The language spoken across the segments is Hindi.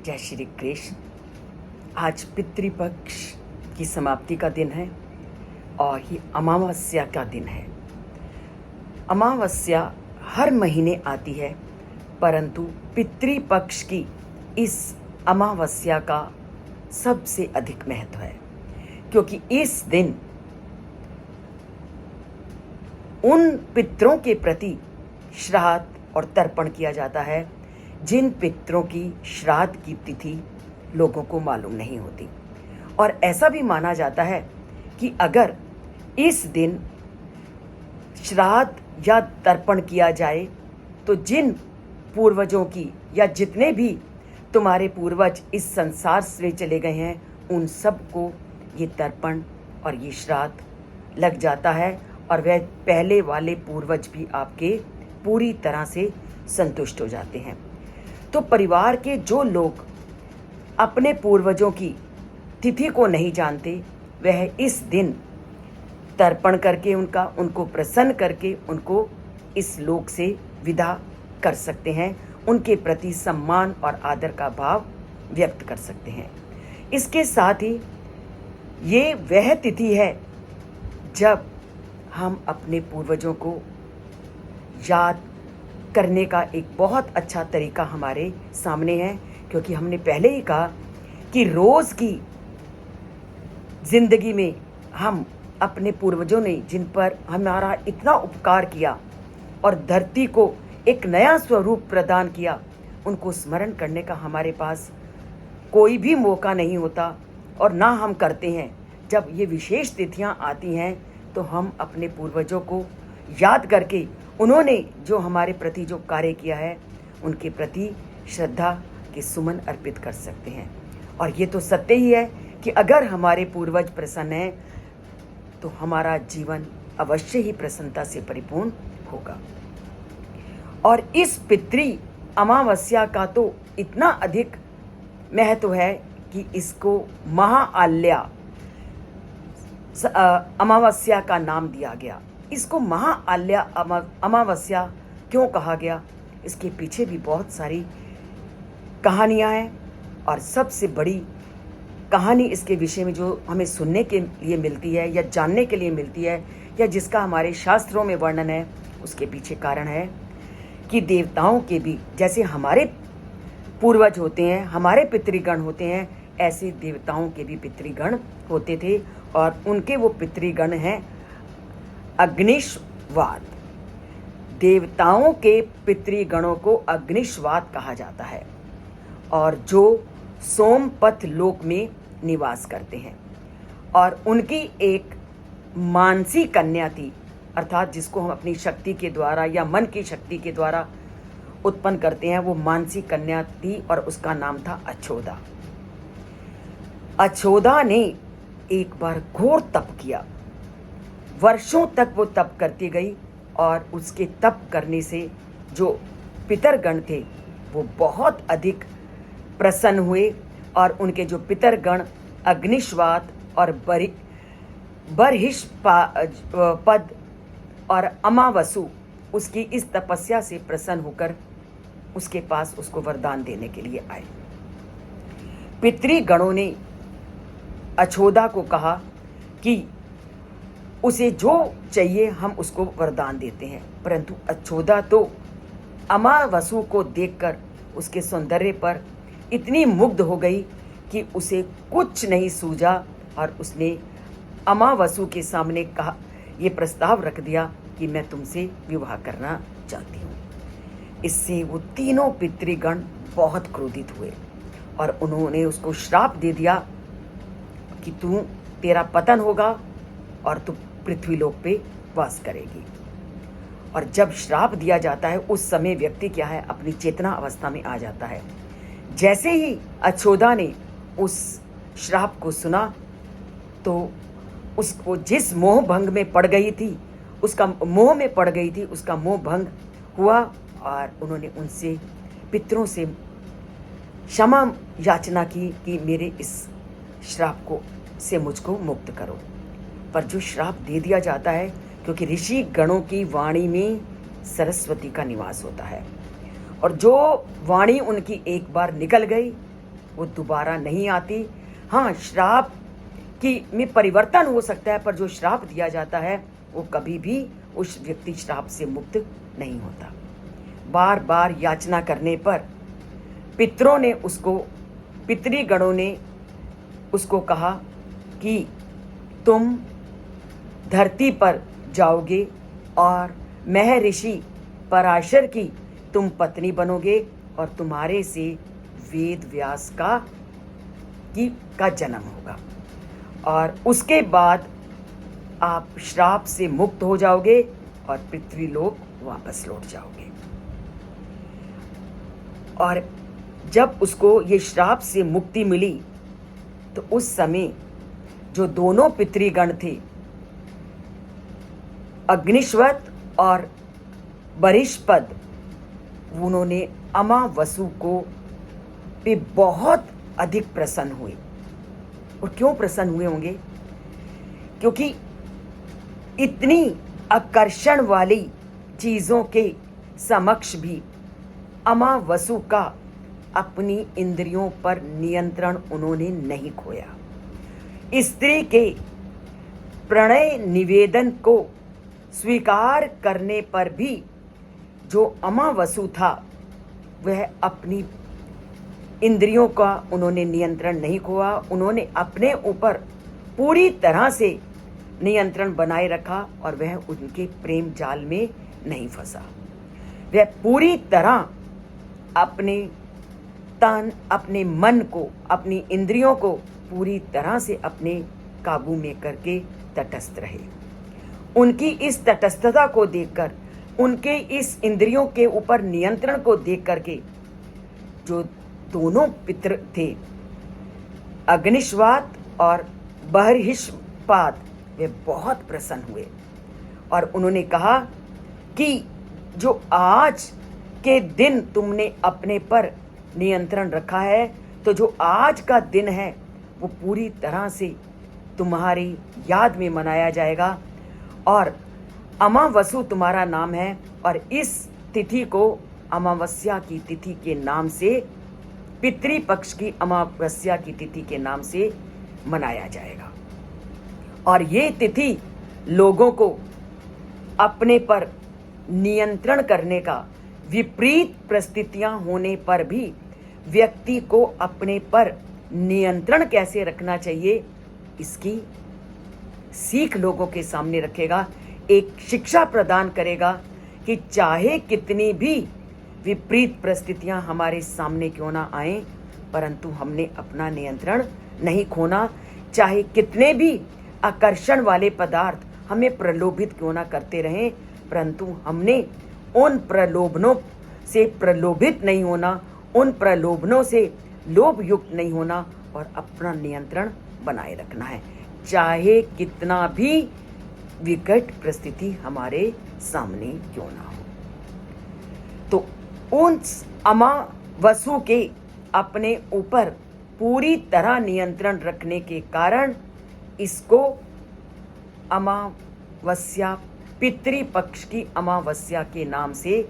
जय श्री कृष्ण। आज पितृपक्ष की समाप्ति का दिन है और ये अमावस्या का दिन है। अमावस्या हर महीने आती है, परंतु पितृपक्ष की इस अमावस्या का सबसे अधिक महत्व है, क्योंकि इस दिन उन पितरों के प्रति श्राद्ध और तर्पण किया जाता है जिन पितरों की श्राद्ध की तिथि लोगों को मालूम नहीं होती। और ऐसा भी माना जाता है कि अगर इस दिन श्राद्ध या तर्पण किया जाए तो जिन पूर्वजों की या जितने भी तुम्हारे पूर्वज इस संसार से चले गए हैं उन सब को ये तर्पण और ये श्राद्ध लग जाता है और वह पहले वाले पूर्वज भी आपके पूरी तरह से संतुष्ट हो जाते हैं। तो परिवार के जो लोग अपने पूर्वजों की तिथि को नहीं जानते, वह इस दिन तर्पण करके उनको प्रसन्न करके उनको इस लोक से विदा कर सकते हैं, उनके प्रति सम्मान और आदर का भाव व्यक्त कर सकते हैं। इसके साथ ही ये वह तिथि है जब हम अपने पूर्वजों को याद करने का एक बहुत अच्छा तरीका हमारे सामने है, क्योंकि हमने पहले ही कहा कि रोज़ की ज़िंदगी में हम अपने पूर्वजों ने जिन पर हमारा इतना उपकार किया और धरती को एक नया स्वरूप प्रदान किया, उनको स्मरण करने का हमारे पास कोई भी मौका नहीं होता और ना हम करते हैं। जब ये विशेष तिथियां आती हैं तो हम अपने पूर्वजों को याद करके उन्होंने जो हमारे प्रति जो कार्य किया है उनके प्रति श्रद्धा के सुमन अर्पित कर सकते हैं। और ये तो सत्य ही है कि अगर हमारे पूर्वज प्रसन्न हैं तो हमारा जीवन अवश्य ही प्रसन्नता से परिपूर्ण होगा। और इस पितृ अमावस्या का तो इतना अधिक महत्व है कि इसको महाआल्या अमावस्या का नाम दिया गया। इसको महाआल्या अमावस्या क्यों कहा गया, इसके पीछे भी बहुत सारी कहानियां हैं। और सबसे बड़ी कहानी इसके विषय में जो हमें सुनने के लिए मिलती है या जानने के लिए मिलती है या जिसका हमारे शास्त्रों में वर्णन है, उसके पीछे कारण है कि देवताओं के भी जैसे हमारे पूर्वज होते हैं, हमारे पितृगण होते हैं, ऐसे देवताओं के भी पितृगण होते थे और उनके वो पितृगण हैं अग्निशवाद। देवताओं के पितृगणों को अग्निशवाद कहा जाता है और जो सोमपथ लोक में निवास करते हैं। और उनकी एक मानसी कन्या थी, अर्थात जिसको हम अपनी शक्ति के द्वारा या मन की शक्ति के द्वारा उत्पन्न करते हैं, वो मानसी कन्या थी और उसका नाम था अछोदा। अछोदा ने एक बार घोर तप किया, वर्षों तक वो तप करती गई और उसके तप करने से जो पितरगण थे वो बहुत अधिक प्रसन्न हुए और उनके जो पितरगण अग्निशवात और बरहिष्पद और अमावसु उसकी इस तपस्या से प्रसन्न होकर उसके पास उसको वरदान देने के लिए आए। पितृगणों ने अछोदा को कहा कि उसे जो चाहिए हम उसको वरदान देते हैं, परंतु अछोदा तो अमावसु को देखकर उसके सौंदर्य पर इतनी मुग्ध हो गई कि उसे कुछ नहीं सूझा और उसने अमावसु के सामने कहा, ये प्रस्ताव रख दिया कि मैं तुमसे विवाह करना चाहती हूँ। इससे वो तीनों पितृगण बहुत क्रोधित हुए और उन्होंने उसको श्राप दे दिया कि तेरा पतन होगा और तू पृथ्वीलोक पे वास करेगी। और जब श्राप दिया जाता है उस समय व्यक्ति क्या है, अपनी चेतना अवस्था में आ जाता है। जैसे ही अछोदा ने उस श्राप को सुना तो उसको जिस मोह भंग में पड़ गई थी, उसका मोह में पड़ गई थी, उसका मोह भंग हुआ और उन्होंने उनसे पितरों से क्षमा याचना की कि मेरे इस श्राप को से मुझको मुक्त करो। पर जो श्राप दे दिया जाता है, क्योंकि ऋषि गणों की वाणी में सरस्वती का निवास होता है और जो वाणी उनकी एक बार निकल गई वो दोबारा नहीं आती। हाँ, श्राप की में परिवर्तन हो सकता है, पर जो श्राप दिया जाता है वो कभी भी उस व्यक्ति श्राप से मुक्त नहीं होता। बार बार याचना करने पर पितरों ने उसको, पितृगणों ने उसको कहा कि तुम धरती पर जाओगे और महर्षि पराशर की तुम पत्नी बनोगे और तुम्हारे से वेद व्यास का जन्म होगा और उसके बाद आप श्राप से मुक्त हो जाओगे और पृथ्वीलोक वापस लौट जाओगे। और जब उसको ये श्राप से मुक्ति मिली तो उस समय जो दोनों पितृगण थे, अग्निश्वत और बृहस्पत, उन्होंने अमावसु को पे बहुत अधिक प्रसन्न हुए। और क्यों प्रसन्न हुए होंगे? क्योंकि इतनी आकर्षण वाली चीजों के समक्ष भी अमावसु का अपनी इंद्रियों पर नियंत्रण उन्होंने नहीं खोया। स्त्री के प्रणय निवेदन को स्वीकार करने पर भी जो अमावसु था वह अपनी इंद्रियों का उन्होंने नियंत्रण नहीं खोया। उन्होंने अपने ऊपर पूरी तरह से नियंत्रण बनाए रखा और वह उनके प्रेम जाल में नहीं फंसा। वह पूरी तरह अपने तन, अपने मन को, अपनी इंद्रियों को पूरी तरह से अपने काबू में करके तटस्थ रहे। उनकी इस तटस्थता को देखकर, उनके इस इंद्रियों के ऊपर नियंत्रण को देख करके जो दोनों पितर थे, अग्निश्वात और बृहस्पत, वे बहुत प्रसन्न हुए और उन्होंने कहा कि जो आज के दिन तुमने अपने पर नियंत्रण रखा है, तो जो आज का दिन है वो पूरी तरह से तुम्हारी याद में मनाया जाएगा और अमावसु तुम्हारा नाम है और इस तिथि को अमावस्या की तिथि के नाम से, पितृपक्ष की अमावस्या की तिथि के नाम से मनाया जाएगा। और ये तिथि लोगों को अपने पर नियंत्रण करने का, विपरीत परिस्थितियां होने पर भी व्यक्ति को अपने पर नियंत्रण कैसे रखना चाहिए इसकी सीख लोगों के सामने रखेगा। एक शिक्षा प्रदान करेगा कि चाहे कितनी भी विपरीत परिस्थितियां हमारे सामने क्यों ना आए, परंतु हमने अपना नियंत्रण नहीं खोना। चाहे कितने भी आकर्षण वाले पदार्थ हमें प्रलोभित क्यों ना करते रहें, परंतु हमने उन प्रलोभनों से प्रलोभित नहीं होना, उन प्रलोभनों से लोभ युक्त नहीं होना और अपना नियंत्रण बनाए रखना है, चाहे कितना भी विकट परिस्थिति हमारे सामने क्यों ना हो। तो उन अमावसु के अपने ऊपर पूरी तरह नियंत्रण रखने के कारण इसको अमावस्या, पितृपक्ष की अमावस्या के नाम से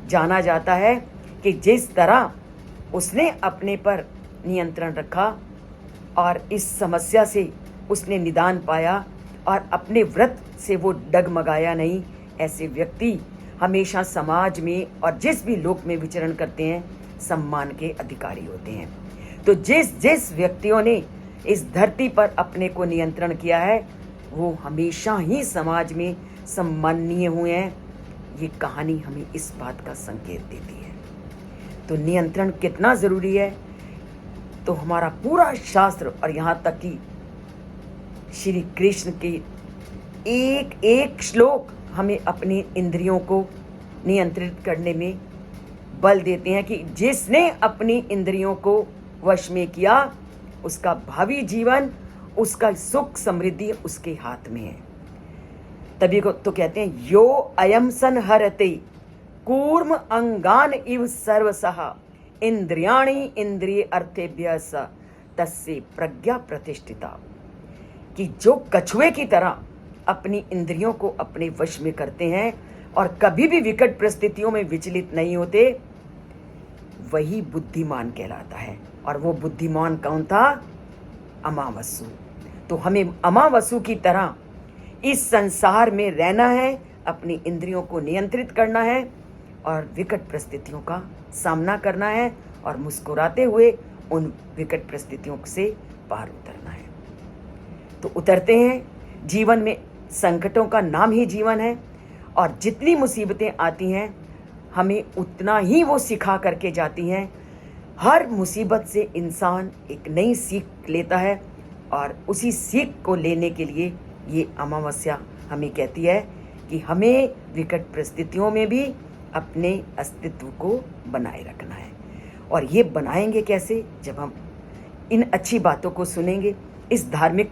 जाना जाता है कि जिस तरह उसने अपने पर नियंत्रण रखा और इस समस्या से उसने निदान पाया और अपने व्रत से वो डगमगाया नहीं, ऐसे व्यक्ति हमेशा समाज में और जिस भी लोक में विचरण करते हैं सम्मान के अधिकारी होते हैं। तो जिस व्यक्तियों ने इस धरती पर अपने को नियंत्रण किया है वो हमेशा ही समाज में सम्माननीय हुए हैं। ये कहानी हमें इस बात का संकेत देती है। तो नियंत्रण कितना जरूरी है, तो हमारा पूरा शास्त्र और यहाँ तक कि श्री कृष्ण के एक एक श्लोक हमें अपनी इंद्रियों को नियंत्रित करने में बल देते हैं कि जिसने अपनी इंद्रियों को वश में किया उसका भावी जीवन, उसका सुख समृद्धि उसके हाथ में है। तभी को तो कहते हैं यो अयम संहरते कूर्म अंगान इव सर्वसः इंद्रियाणि इंद्रिय अर्थेभ्य स तस्य प्रज्ञा प्रतिष्ठिता, कि जो कछुए की तरह अपनी इंद्रियों को अपने वश में करते हैं और कभी भी विकट परिस्थितियों में विचलित नहीं होते, वही बुद्धिमान कहलाता है। और वो बुद्धिमान कौन था? अमावस्यु। तो हमें अमावस्यु की तरह इस संसार में रहना है, अपनी इंद्रियों को नियंत्रित करना है और विकट परिस्थितियों का सामना करना है और मुस्कुराते हुए उन विकट परिस्थितियों से पार उतरना है। तो उतरते हैं। जीवन में संकटों का नाम ही जीवन है और जितनी मुसीबतें आती हैं हमें उतना ही वो सिखा करके जाती हैं। हर मुसीबत से इंसान एक नई सीख लेता है और उसी सीख को लेने के लिए ये अमावस्या हमें कहती है कि हमें विकट परिस्थितियों में भी अपने अस्तित्व को बनाए रखना है। और ये बनाएंगे कैसे? जब हम इन अच्छी बातों को सुनेंगे, इस धार्मिक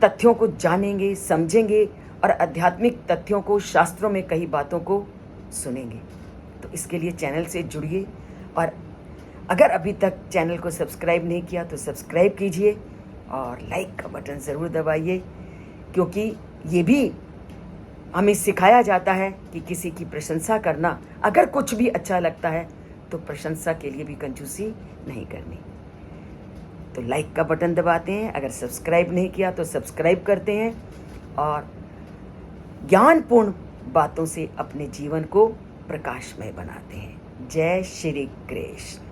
तथ्यों को जानेंगे, समझेंगे और आध्यात्मिक तथ्यों को, शास्त्रों में कई बातों को सुनेंगे। तो इसके लिए चैनल से जुड़िए और अगर अभी तक चैनल को सब्सक्राइब नहीं किया तो सब्सक्राइब कीजिए और लाइक का बटन ज़रूर दबाइए, क्योंकि ये भी हमें सिखाया जाता है कि किसी की प्रशंसा करना, अगर कुछ भी अच्छा लगता है तो प्रशंसा के लिए भी कंजूसी नहीं करनी। तो लाइक का बटन दबाते हैं, अगर सब्सक्राइब नहीं किया तो सब्सक्राइब करते हैं और ज्ञानपूर्ण बातों से अपने जीवन को प्रकाशमय बनाते हैं। जय श्री कृष्ण।